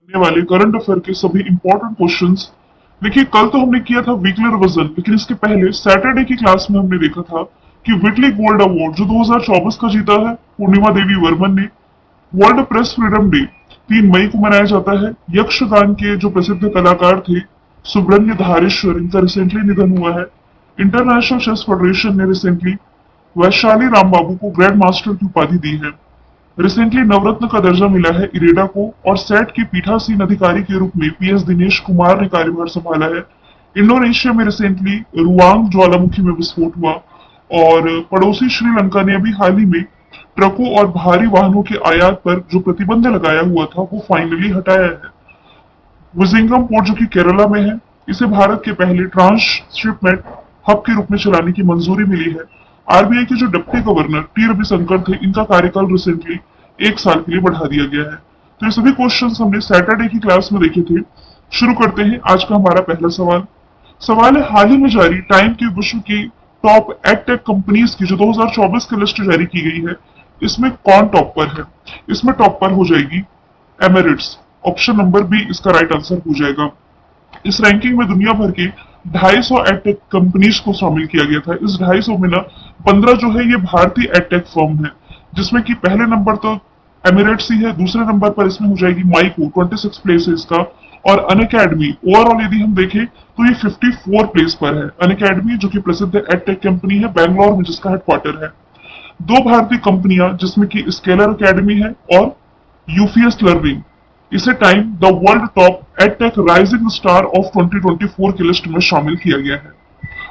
आने वाले current affair के सभी इंपॉर्टेंट क्वेश्चंस। देखिए, कल तो हमने किया था वीकली रिवीजन, लेकिन इसके पहले सैटरडे की क्लास में हमने देखा था कि विटली गोल्ड अवार्ड जो 2024 का जीता है पूर्णिमा देवी वर्मन ने। वर्ल्ड प्रेस फ्रीडम डे 3 मई को मनाया जाता है। यक्षगान के जो प्रसिद्ध कलाकार थे सुब्रह्मण्य धारेश्वर, इनका रिसेंटली निधन हुआ है। इंटरनेशनल चेस फेडरेशन ने रिसेंटली वैशाली राम बाबू को ग्रैंड मास्टर की उपाधि दी है। रिसेंटली नवरत्न का दर्जा मिला है इरेडा को, और सेट के पीठासीन अधिकारी के रूप में पीएस दिनेश कुमार ने कार्यभार संभाला है। इंडोनेशिया में रिसेंटली रुआंग ज्वालामुखी में विस्फोट हुआ, और पड़ोसी श्रीलंका ने अभी हाल ही में ट्रकों और भारी वाहनों के आयात पर जो प्रतिबंध लगाया हुआ था वो फाइनली हटाया है। विजिंगम पोर्ट जो कि केरला में है, इसे भारत के पहले ट्रांसशिपमेंट हब के रूप में चलाने की मंजूरी मिली है। आरबीआई के जो डिप्टी गवर्नर टी रविशंकर थे, इनका कार्यकाल रिसेंटली 1 साल के लिए बढ़ा दिया गया है। तो ये सभी क्वेश्चंस हमने सैटरडे की क्लास में देखे थे। शुरू करते हैं आज का हमारा पहला सवाल। सवाल है, हाल ही में जारी टाइम की विश्व की टॉप एडटेक कंपनीज की जो 2024 की लिस्ट जारी की गई है, इसमें कौन टॉप पर है? इसमें टॉप पर हो जाएगी एमिरेट्स। ऑप्शन नंबर बी इसका राइट आंसर हो जाएगा। इस रैंकिंग में दुनिया भर के 250 एडटेक कंपनीज को शामिल किया गया था। इस 250 में ना 15 जो है ये भारतीय एडटेक फर्म है, जिसमें कि पहले नंबर तो एमिरेट्स ही है, दूसरे नंबर पर इसमें हो जाएगी माइको, 26 प्लेस है इसका, और अनअकैडमी ओवरऑल यदि हम देखें तो ये 54 प्लेस पर है। अनअकैडमी जो कि प्रसिद्ध एडटेक कंपनी है बैंगलोर में, जिसका हेडक्वार्टर है। दो भारतीय कंपनियां जिसमें कि स्केलर अकेडमी है और यूफीएस लर्निंग, इसे time the world top edtech rising star of 2024 की लिस्ट में शामिल किया गया है।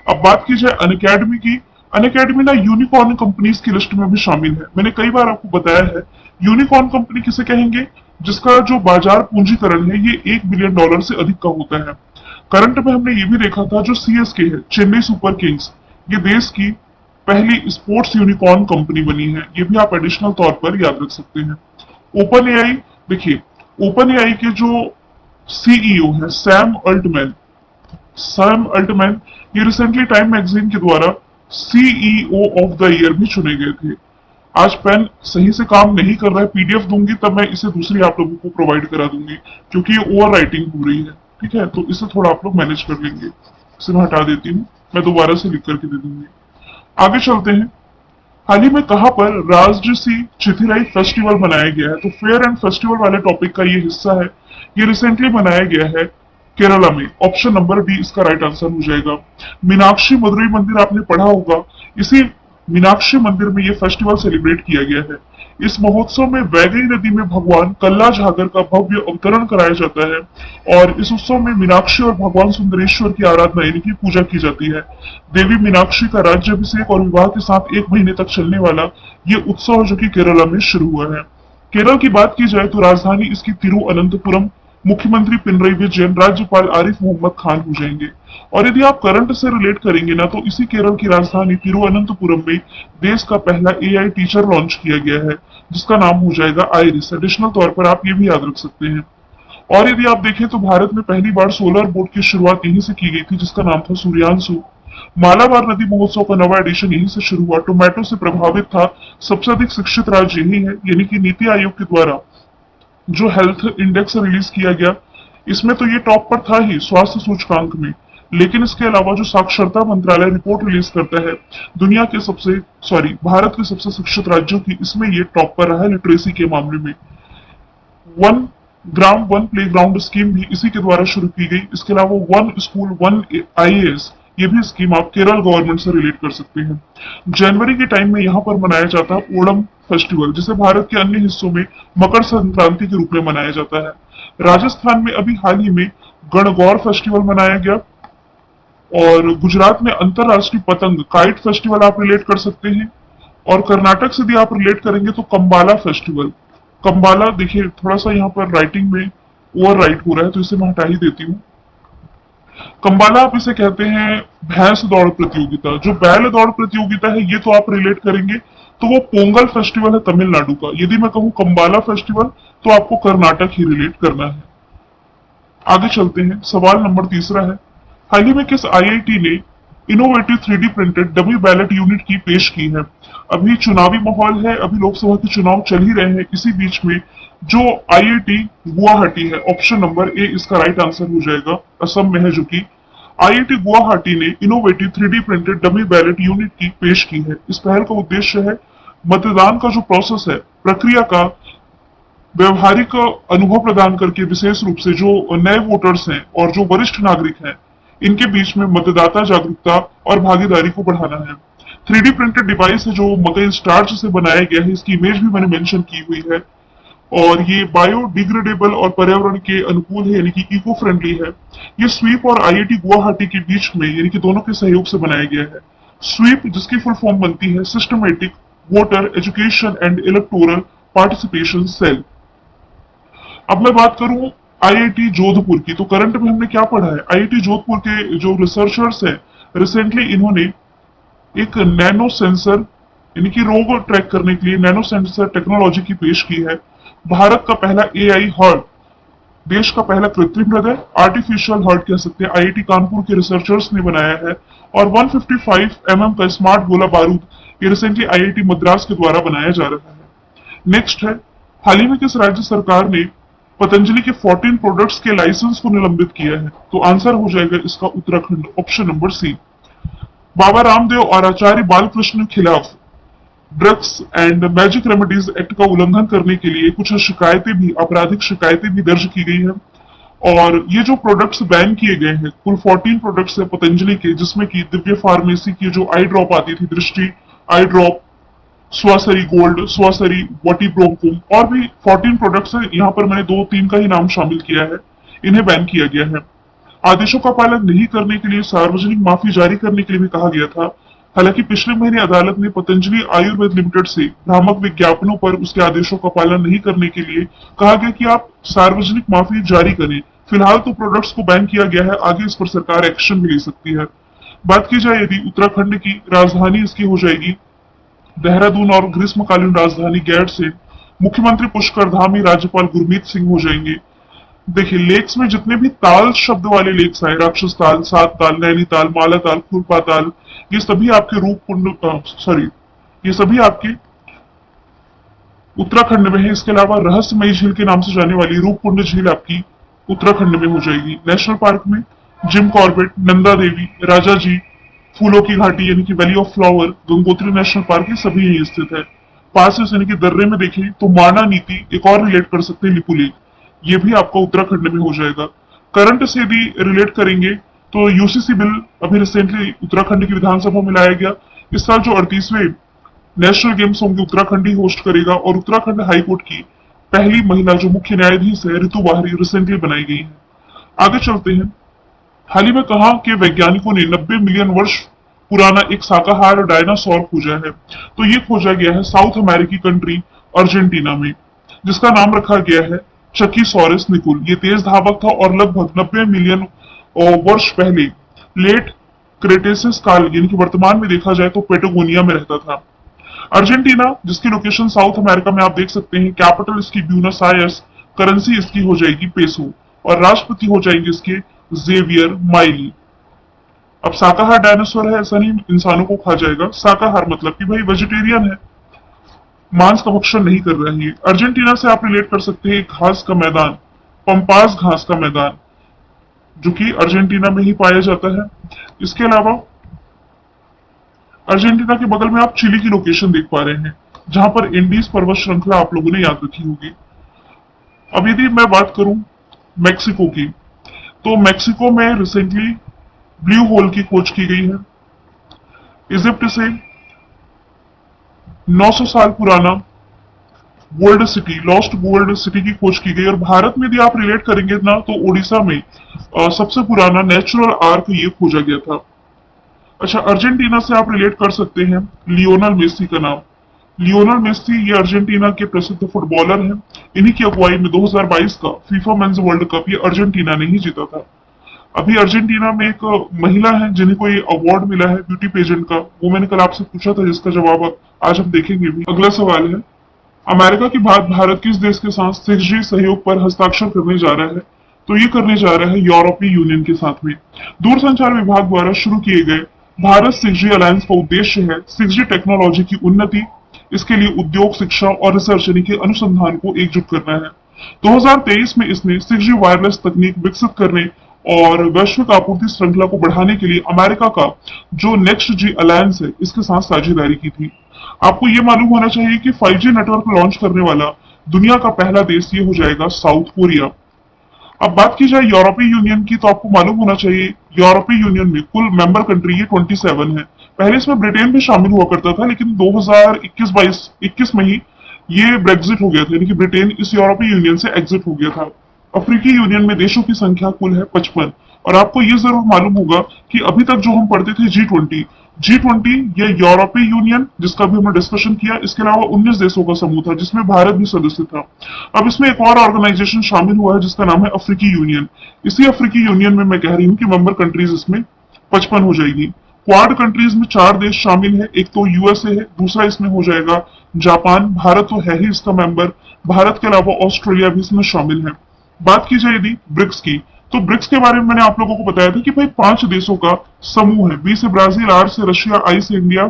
अब बात की जाए अनअकैडमी की। अनअकैडमी ना यूनिकॉर्न कंपनीज की लिस्ट में भी शामिल है। मैंने कई बार आपको बताया है, यूनिकॉर्न कंपनी किसे कहेंगे? जिसका जो बाजार पूंजीकरण है ये $1 बिलियन से अधिक का होता है। करंट में हमने ये भी देखा था, जो सीएसके है, चेन्नई सुपर किंग्स, ये देश की पहली स्पोर्ट्स यूनिकॉर्न कंपनी बनी है। ये भी आप एडिशनल तौर पर याद रख सकते हैं। ओपन एआई, देखिए ओपन एआई के जो सीईओ है सैम अल्टमैन, ये रिसेंटली टाइम मैगजीन के द्वारा सीईओ ऑफ द ईयर भी चुने गए थे। आज पेन सही से काम नहीं कर रहा है, पीडीएफ दूंगी तब मैं इसे दूसरी आप लोगों को प्रोवाइड करा दूंगी, क्योंकि ये ओवर राइटिंग हो रही है। ठीक है, तो इसे थोड़ा आप लोग मैनेज कर लेंगे। इसे मैं हटा देती हूँ, मैं दोबारा से लिख करके दे दूंगी। आगे चलते हैं। हाल ही में कहां पर राजसी चिथिराई फेस्टिवल मनाया गया है? तो फेयर एंड फेस्टिवल वाले टॉपिक का ये हिस्सा है। ये रिसेंटली मनाया गया है केरला में। ऑप्शन नंबर डी इसका राइट आंसर हो जाएगा। मीनाक्षी मदुरई मंदिर आपने पढ़ा होगा, इसी मीनाक्षी मंदिर में ये फेस्टिवल सेलिब्रेट किया गया है। इस महोत्सव में वैगई नदी में भगवान कल्ला झागर का भव्य अवतरण कराया जाता है, और इस उत्सव में मीनाक्षी और भगवान सुंदरेश्वर की आराधना यानी कि पूजा की जाती है। देवी मीनाक्षी का राज्याभिषेक और विवाह के साथ 1 महीने तक चलने वाला ये उत्सव जो कि केरला में शुरू हुआ है। केरल की बात की जाए तो राजधानी इसकी तिरुअनंतपुरम, मुख्यमंत्री पिनरई विजयन, राज्यपाल आरिफ मोहम्मद खान हो जाएंगे। और यदि आप करंट से रिलेट करेंगे ना, तो इसी केरल की राजधानी तिरुअनंतपुरम में देश का पहला एआई टीचर लॉन्च किया गया है, जिसका नाम हो जाएगा आइरिस। एडिशनल तौर पर आप ये भी याद रख सकते हैं। और यदि आप देखें तो भारत में पहली बार सोलर बोट की शुरुआत यहीं से की गई थी, जिसका नाम था सूर्यांशु। मालाबार नदी महोत्सव का नवा एडिशन यहीं से शुरू हुआ। टोमेटो से प्रभावित था सबसे अधिक शिक्षित राज्य यही है, यानी कि नीति आयोग के द्वारा जो हेल्थ इंडेक्स रिलीज किया गया, इसमें तो ये टॉप पर था ही स्वास्थ्य सूचकांक में। लेकिन इसके अलावा जो साक्षरता मंत्रालय रिपोर्ट रिलीज करता है दुनिया के भारत के सबसे शिक्षित राज्यों की, इसमें ये टॉप पर रहा है लिटरेसी के मामले में। One gram one play ground scheme भी इसी के द्वारा शुरू की गई। इसके अलावा वन स्कूल वन आईएएस, ये भी स्कीम आप केरल गवर्नमेंट से रिलेट कर सकते हैं। जनवरी के टाइम में यहाँ पर मनाया जाता है ओणम फेस्टिवल, जिसे भारत के अन्य हिस्सों में मकर संक्रांति के रूप में मनाया जाता है। राजस्थान में अभी हाल ही में गणगौर फेस्टिवल मनाया गया, और गुजरात में अंतरराष्ट्रीय पतंग काइट फेस्टिवल आप रिलेट कर सकते हैं। और कर्नाटक से भी आप रिलेट करेंगे तो कंबाला फेस्टिवल। कंबाला देखिए थोड़ा सा यहाँ पर राइटिंग में ओवर राइट हो रहा है, तो इसे मैं हटा ही देती हूँ। कंबाला आप इसे कहते हैं भैंस दौड़ प्रतियोगिता। जो बैल दौड़ प्रतियोगिता है ये तो आप रिलेट करेंगे, तो वो पोंगल फेस्टिवल है तमिलनाडु का। यदि मैं कहूँ कंबाला फेस्टिवल, तो आपको कर्नाटक ही रिलेट करना है। आगे चलते हैं। सवाल नंबर तीसरा है, हाल ही में किस आईआईटी ने innovative 3D printed dummy ballot unit की पेश की है। अभी चुनावी माहौल है, अभी लोकसभा के चुनाव चल ही रहे हैं, इसी बीच में जो आईआईटी गुवाहाटी है, ऑप्शन नंबर ए इसका राइट आंसर हो जाएगा, असम में है जो कि आईआईटी गुवाहाटी ने innovative 3D printed dummy ballot unit की पेश की है। इस पहल का उद्देश्य है मतदान का जो प्रोसेस है, प्रक्रिया का व्यवहारिक अनुभव प्रदान करके विशेष रूप से जो नए वोटर्स हैं और जो वरिष्ठ नागरिक हैं, इनके बीच में मतदाता जागरूकता और भागीदारी को बढ़ाना है। 3D प्रिंटेड डिवाइस है जो मकई स्टार्च से बनाया गया है, इसकी इमेज भी मैंने मेंशन की हुई है, और ये बायोडिग्रेडेबल और पर्यावरण के अनुकूल है, यानी कि इको फ्रेंडली है। ये स्वीप और आईआईटी गुवाहाटी के बीच में यानी कि दोनों के सहयोग से बनाया गया है। स्वीप जिसकी फुल फॉर्म बनती है systematic voter education and electoral participation cell. अब मैं बात करूं आईआईटी जोधपुर की, तो करंट में हमने क्या पढ़ा है, आईआईटी जोधपुर के जो रिसर्चर्स हैं, रिसेंटली इन्होंने एक नैनो सेंसर यानी कि रोग ट्रैक करने के लिए नैनो सेंसर टेक्नोलॉजी की पेश की है। भारत का पहला एआई हार्ट, देश का पहला कृत्रिम हृदय, आर्टिफिशियल हार्ट कह सकते हैं, आईआईटी कानपुर के रिसर्चर्स ने बनाया है। और 155 का स्मार्ट गोला बारूद, ये रिसेंटली आईआईटी मद्रास के द्वारा बनाया जा रहा है। नेक्स्ट है, हाल ही में किस राज्य सरकार ने पतंजलि के 14 प्रोडक्ट्स के लाइसेंस को निलंबित किया है, तो आंसर हो जाएगा इसका Uttarakhand, option number C. Baba Ramdev और आचार्य बालकृष्ण के खिलाफ drugs and magic remedies act का उल्लंघन करने के लिए कुछ शिकायतें भी, आपराधिक शिकायतें भी दर्ज की गई हैं। और ये जो प्रोडक्ट्स बैन किए गए हैं, कुल 14 प्रोडक्ट्स है पतंजलि के, जिसमें कि दिव्य फार्मेसी की जो आई ड्रॉप आती थी, दृष्टि आई ड्रॉप, स्वासरी गोल्ड, स्वासरी वाटी ब्रोंकुम, और भी 14 प्रोडक्ट्स है। यहाँ पर मैंने 2-3 का ही नाम शामिल किया है, इन्हें बैन किया गया है। आदेशों का पालन नहीं करने के लिए सार्वजनिक माफी जारी करने के लिए भी कहा गया था। हालांकि पिछले महीने अदालत ने पतंजलि आयुर्वेद लिमिटेड से भ्रामक विज्ञापनों पर उसके आदेशों का पालन नहीं करने के लिए कहा गया कि आप सार्वजनिक माफी जारी करें। फिलहाल तो प्रोडक्ट्स को बैन किया गया है, आगे इस पर सरकार एक्शन भी ले सकती है। बात की जाए यदि उत्तराखंड की, राजधानी इसकी हो जाएगी देहरादून और ग्रीष्मकालीन राजधानी गैरसैंण, मुख्यमंत्री पुष्कर धामी, राज्यपाल गुरमीत सिंह हो जाएंगे। देखिए, लेक्स में जितने भी ताल शब्द वाले लेक्स आए, राक्षस ताल, सात ताल, नैनीताल, माला ताल, खुरपा ताल, ये सभी आपके ये सभी आपके उत्तराखंड में है। इसके अलावा रहस्यमयी झील के नाम से जाने वाली रूपकुंड झील आपकी उत्तराखंड में हो जाएगी। नेशनल पार्क में जिम कॉर्बेट, नंदा देवी, राजा जी, फूलों की घाटी यानी कि valley of flower, Gangotri national park, ये सभी यही स्थित है। पास यानी कि दर्रे में देखें तो माना नीति, एक और रिलेट कर सकते हैं लिपुलेख, ये भी आपका उत्तराखंड में हो जाएगा। करंट से यदि रिलेट करेंगे तो यूसीसी बिल अभी रिसेंटली उत्तराखंड की विधानसभा में लाया गया। इस साल जो 38वें नेशनल गेम्स होंगे उत्तराखंड ही होस्ट करेगा, और उत्तराखंड हाईकोर्ट की पहली महिला जो मुख्य न्यायाधीश है ऋतु वाहरी रिसेंटली बनाई गई है। आगे चलते हैं। हाल ही में कहा कि वैज्ञानिकों ने 90 मिलियन वर्ष पुराना एक शाकाहार डायनासोर खोजा है, तो ये खोजा गया है साउथ अमेरिकी कंट्री अर्जेंटीना में, जिसका नाम रखा गया है चकीसोरस निकुल। ये तेज धावक था और लगभग 90 मिलियन वर्ष पहले लेट क्रेटेसिस काल यानी कि वर्तमान में देखा जाए तो पेटागोनिया में रहता था। अर्जेंटीना जिसकी लोकेशन साउथ अमेरिका में आप देख सकते हैं, कैपिटल इसकी ब्यूनस आयर्स, करेंसी इसकी हो जाएगी पेसो, और राष्ट्रपति हो जाएंगे इसके जेवियर माइली। अब शाकाहार डायनासोर है, ऐसा नहीं इंसानों को खा जाएगा, शाकाहार मतलब कि भाई वेजिटेरियन है, मांस का भक्षण नहीं कर रहा है। अर्जेंटीना से आप रिलेट कर सकते हैं घास का मैदान, पंपास घास का मैदान, जो कि अर्जेंटीना में ही पाया जाता है। इसके अलावा अर्जेंटीना के बगल में आप चिली की लोकेशन देख पा रहे हैं, जहां पर इंडीज पर्वत श्रृंखला आप लोगों ने याद रखी होगी। अब यदि मैं बात करूं मैक्सिको की, तो मैक्सिको में रिसेंटली ब्लू होल की खोज की गई है। इजिप्ट से 900 साल पुराना gold city, lost gold city की खोज की गई। और भारत में यदि आप रिलेट करेंगे ना, तो ओडिशा में सबसे पुराना नेचुरल आर्क ये खोजा गया था। अच्छा, अर्जेंटीना से आप रिलेट कर सकते हैं लियोनल मेसी का नाम। लियोनल मेसी ये अर्जेंटीना के प्रसिद्ध फुटबॉलर हैं। इन्हीं की अगुवाई में 2022 का फीफा मेंस वर्ल्ड कप ये अर्जेंटीना ने ही जीता था। अभी अर्जेंटीना में एक महिला है जिन्हें को ये अवार्ड मिला है ब्यूटी पेजेंट का, वो मैंने कल आपसे पूछा था, जिसका जवाब आज हम देखेंगे भी। अगला सवाल है, अमेरिका के बाद भारत किस देश के साथ 6G सहयोग पर हस्ताक्षर करने जा रहा है? तो ये करने जा रहा है यूरोपीय यूनियन के साथ में। दूरसंचार विभाग द्वारा शुरू किए गए भारत 6G अलायंस का उद्देश्य है 6G टेक्नोलॉजी की उन्नति, इसके लिए उद्योग, शिक्षा और रिसर्च यानी कि अनुसंधान को एकजुट करना है। 2023 में इसने 6G वायरलेस तकनीक विकसित करने और वैश्विक आपूर्ति श्रृंखला को बढ़ाने के लिए अमेरिका का जो नेक्स्ट जी अलायंस है इसके साथ साझेदारी की थी। आपको ये मालूम होना चाहिए कि 5G नेटवर्क लॉन्च करने वाला दुनिया का पहला देश ये हो जाएगा साउथ कोरिया। अब बात की जाए यूरोपीय यूनियन की, तो आपको मालूम होना चाहिए यूरोपीय यूनियन में कुल मेंबर कंट्री ये 27 है। पहले इसमें ब्रिटेन भी शामिल हुआ करता था, लेकिन 2021 में ही ये ब्रेग्जिट हो गया था, यानी कि ब्रिटेन इस यूरोपीय यूनियन से एग्जिट हो गया था। अफ्रीकी यूनियन में देशों की संख्या कुल है 55। और आपको ये जरूर मालूम होगा कि अभी तक जो हम पढ़ते थे G20 ये यूरोपीय यूनियन जिसका भी हमने डिस्कशन किया, इसके अलावा 19 देशों का समूह था जिसमें भारत भी सदस्य था। अब इसमें एक और ऑर्गेनाइजेशन शामिल हुआ है जिसका नाम है अफ्रीकी यूनियन। इसी अफ्रीकी यूनियन में मैं कह रही हूँ कि मेंबर कंट्रीज इसमें 55 हो जाएगी। क्वाड कंट्रीज में 4 देश शामिल है, एक तो यूएसए है, दूसरा इसमें हो जाएगा जापान, भारत तो है ही इसका मेंबर, भारत के अलावा ऑस्ट्रेलिया भी इसमें शामिल है। बात की जाए यदि ब्रिक्स की, तो ब्रिक्स के बारे में मैंने आप लोगों को बताया था कि भाई 5 देशों का समूह है। बी से ब्राजील, आर से रशिया, आई से इंडिया,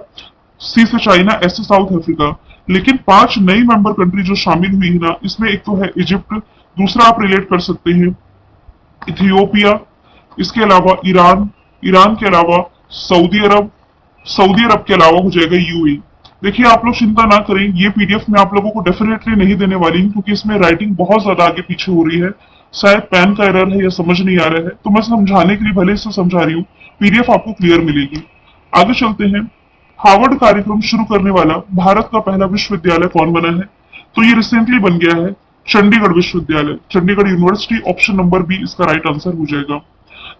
सी से चाइना, एस से साउथ अफ्रीका। लेकिन 5 नई मेंबर कंट्री जो शामिल हुई है ना, इसमें एक तो है इजिप्ट, दूसरा आप रिलेट कर सकते हैं इथियोपिया, इसके अलावा ईरान, ईरान के अलावा सऊदी अरब, सऊदी अरब के अलावा हो जाएगा यूएई। देखिए आप लोग चिंता ना करें, ये पीडीएफ मैं आप लोगों को डेफिनेटली नहीं देने वाली हूँ क्योंकि इसमें राइटिंग बहुत ज्यादा आगे पीछे हो रही है। शायद पैन का एरर है या समझ नहीं आ रहा है, तो मैं समझाने के लिए भले से समझा रही हूँ, पीडीएफ आपको क्लियर मिलेगी। आगे चलते हैं। हार्वर्ड कार्यक्रम शुरू करने वाला भारत का पहला विश्वविद्यालय कौन बना है? तो ये रिसेंटली बन गया है चंडीगढ़ विश्वविद्यालय, Chandigarh university. Option number B इसका राइट आंसर हो जाएगा।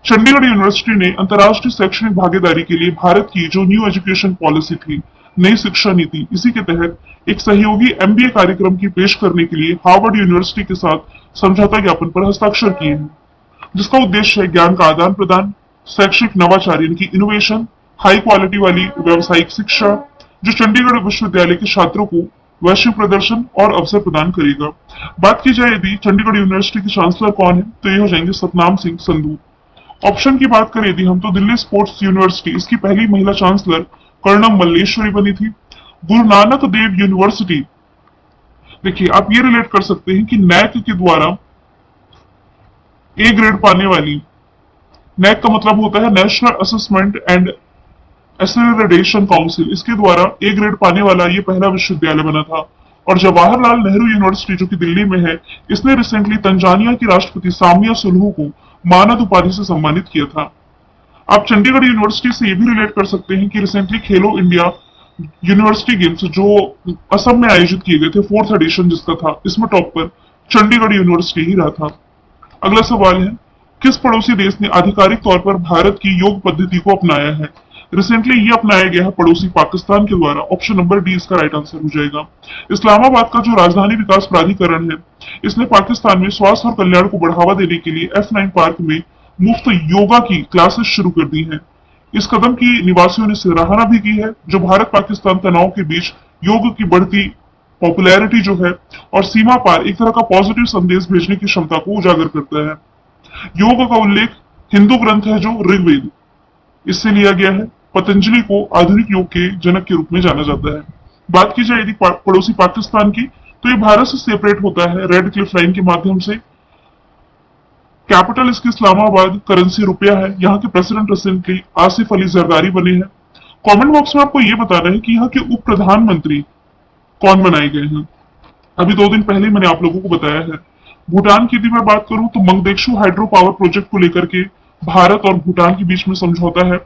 चंडीगढ़ यूनिवर्सिटी ने अंतर्राष्ट्रीय शैक्षणिक भागीदारी के लिए भारत की जो न्यू एजुकेशन पॉलिसी थी, नई शिक्षा नीति, इसी के तहत एक सहयोगी एमबीए कार्यक्रम की पेश करने के लिए हार्वर्ड यूनिवर्सिटी के साथ समझौता ज्ञापन पर हस्ताक्षर किए हैं, जिसका उद्देश्य है ज्ञान का आदान प्रदान, शैक्षिक नवाचार यानी कि इनोवेशन, हाई क्वालिटी वाली व्यावसायिक शिक्षा, जो चंडीगढ़ विश्वविद्यालय के छात्रों को वैश्विक प्रदर्शन और अवसर प्रदान करेगा। बात की जाए यदि चंडीगढ़ यूनिवर्सिटी के चांसलर कौन है, तो ये हो जाएंगे सतनाम सिंह संधू। ऑप्शन की बात करें यदि हम, तो दिल्ली स्पोर्ट्स यूनिवर्सिटी, इसकी पहली महिला चांसलर कर्णम मल्लेश्वरी बनी थी। गुरु नानक देव यूनिवर्सिटी, देखिए आप ये रिलेट कर सकते हैं कि नैक के द्वारा ए ग्रेड पाने वाली, नैक का मतलब होता है national assessment and accreditation council, इसके द्वारा ए ग्रेड पाने वाला ये पहला विश्वविद्यालय बना था। और जवाहरलाल नेहरू यूनिवर्सिटी जो कि दिल्ली में है, इसने रिसेंटली तंजानिया की राष्ट्रपति सामिया सुलुहू को मानद उपाधि से सम्मानित किया था। आप चंडीगढ़ यूनिवर्सिटी से ये भी रिलेट कर सकते हैं कि रिसेंटली खेलो इंडिया यूनिवर्सिटी गेम्स जो असम में आयोजित किए गए थे, 4th एडिशन जिसका था, इसमें टॉप पर चंडीगढ़ यूनिवर्सिटी ही रहा था। अगला सवाल है, किस पड़ोसी देश ने आधिकारिक तौर पर भारत की योग पद्धति को अपनाया है? रिसेंटली ये अपनाया गया है पड़ोसी पाकिस्तान के द्वारा। ऑप्शन नंबर डी इसका राइट आंसर हो जाएगा। इस्लामाबाद का जो राजधानी विकास प्राधिकरण है, इसने पाकिस्तान में स्वास्थ्य और कल्याण को बढ़ावा देने के लिए F9 पार्क में मुफ्त योगा की क्लासेस शुरू कर दी हैं। इस कदम की निवासियों ने सराहना भी की है, जो भारत पाकिस्तान तनाव के बीच योग की बढ़ती पॉपुलैरिटी जो है और सीमा पार एक तरह का पॉजिटिव संदेश भेजने की क्षमता को उजागर करता है। योग का उल्लेख हिंदू ग्रंथ है जो ऋग्वेद, इससे लिया गया है। पतंजलि को आधुनिक योग के जनक के रूप में जाना जाता है। बात की जाए यदि पड़ोसी पाकिस्तान की, तो ये भारत से सेपरेट होता है रेड क्लिफ लाइन के माध्यम से। कैपिटल इसकी इस्लामाबाद, करेंसी रुपया है। यहाँ के प्रेसिडेंट रिसेंटली आसिफ अली जरदारी बने हैं। कमेंट बॉक्स में आपको ये बताना है कि यहाँ के उप प्रधानमंत्री कौन बनाए गए हैं। अभी 2 दिन पहले मैंने आप लोगों को बताया है। भूटान की यदि मैं बात करूं, तो मंगदेक्षु हाइड्रो पावर प्रोजेक्ट को लेकर के भारत और भूटान के बीच में समझौता है।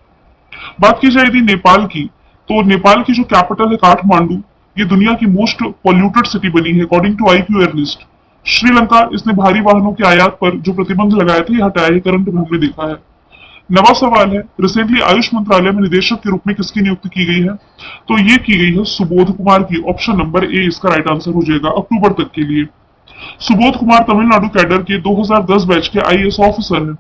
बात की जाए यदि नेपाल की, तो नेपाल की जो कैपिटल है काठमांडू, ये दुनिया की मोस्ट पॉल्यूटेड सिटी बनी है according to IQ air list. Sri Lanka, इसने भारी वाहनों के आयात पर जो प्रतिबंध लगाए थे, हटाए है, करंट में हमने देखा है। नवा सवाल है, रिसेंटली आयुष मंत्रालय में निदेशक के रूप में किसकी नियुक्ति की गई है? तो ये की गई है सुबोध कुमार की। ऑप्शन नंबर ए इसका राइट आंसर हो जाएगा अक्टूबर तक के लिए। सुबोध कुमार तमिलनाडु कैडर के 2010 बैच के आईएएस ऑफिसर हैं।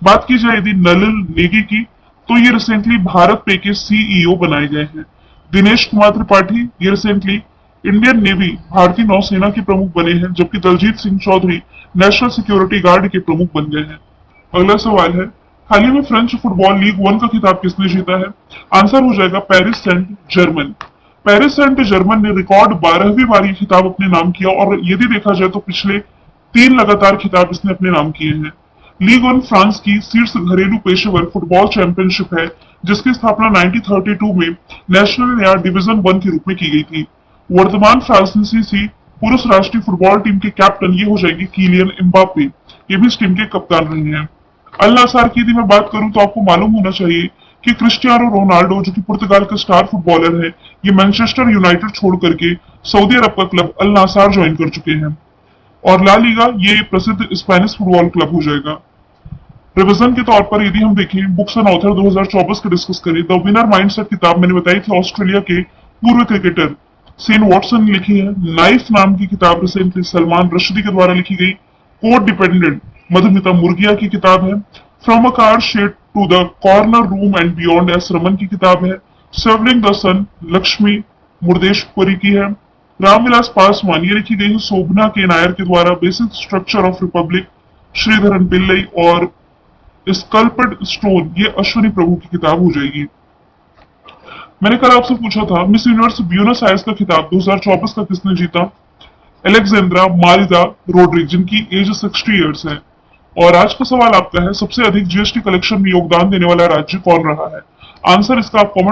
बात की जाए यदि नलिन नेगी की, तो ये रिसेंटली भारत पे के सीईओ बनाए गए हैं। दिनेश कुमार त्रिपाठी, ये रिसेंटली इंडियन नेवी भारतीय नौसेना के प्रमुख बने हैं, जबकि Daljit Singh Chaudhary national security guard के प्रमुख बन गए हैं। अगला सवाल है, हाल ही में फ्रेंच फुटबॉल लीग 1 का खिताब किसने जीता है? आंसर हो जाएगा Paris Saint Germain. Paris Saint Germain ने रिकॉर्ड 12वीं बार ये खिताब अपने नाम किया और यदि देखा जाए तो पिछले 3 लगातार खिताब इसने अपने नाम किए हैं। लीग 1 फ्रांस की शीर्ष घरेलू पेशेवर फुटबॉल चैंपियनशिप है जिसकी स्थापना 1932 में नेशनल या डिवीजन 1 के रूप में की गई थी। वर्तमान फ्रांसीसी पुरुष राष्ट्रीय फुटबॉल टीम के कैप्टन ये हो जाएंगे किलियन एम्बापे। ये भी इस टीम के कप्तान रहे हैं। अल नासर की यदि मैं बात करूं तो आपको मालूम होना चाहिए कि क्रिस्टियानो रोनाल्डो जो कि पुर्तगाल के स्टार फुटबॉलर है, ये मैनचेस्टर यूनाइटेड छोड़ करके सऊदी अरब का क्लब अल नासर ज्वाइन कर चुके हैं। और ला लीगा ये प्रसिद्ध स्पेनिश फुटबॉल क्लब हो जाएगा। रिवीजन के तौर पर यदि हम देखें बुक्स एंड ऑथर 2024 के डिस्कस करें, द विनर माइंडसेट किताब मैंने बताई थी ऑस्ट्रेलिया के पूर्व क्रिकेटर सेन वॉटसन ने लिखी है। नाइफ नाम की किताब रिसेंटली सलमान रश्दी के द्वारा लिखी गई। कोड डिपेंडेंट मधुमिता मुर्गिया की किताब है। From a car shed to the corner room and beyond S Raman की किताब है। सर्वलिंग द सन लक्ष्मी मुर्देशपुरी की है। रामविलास पासवान ये लिखी गई है शोभना के नायर के द्वारा। Basic structure of Republic Sreedharan Pillai. और स्कल्प्ड स्टोन ये अश्विनी प्रभु की किताब हो जाएगी। मैंने कल आपसे पूछा था मिस यूनिवर्स ब्यूनस आयर्स का खिताब 2024 का किसने जीता? एलेक्जेंड्रा मारिदा रोड्रिग जिनकी एज 60 इयर्स है। और आज का सवाल आपका है सबसे अधिक जीएसटी कलेक्शन में योगदान देने वाला राज्य कौन रहा है? आंसर इसका आप कमेंट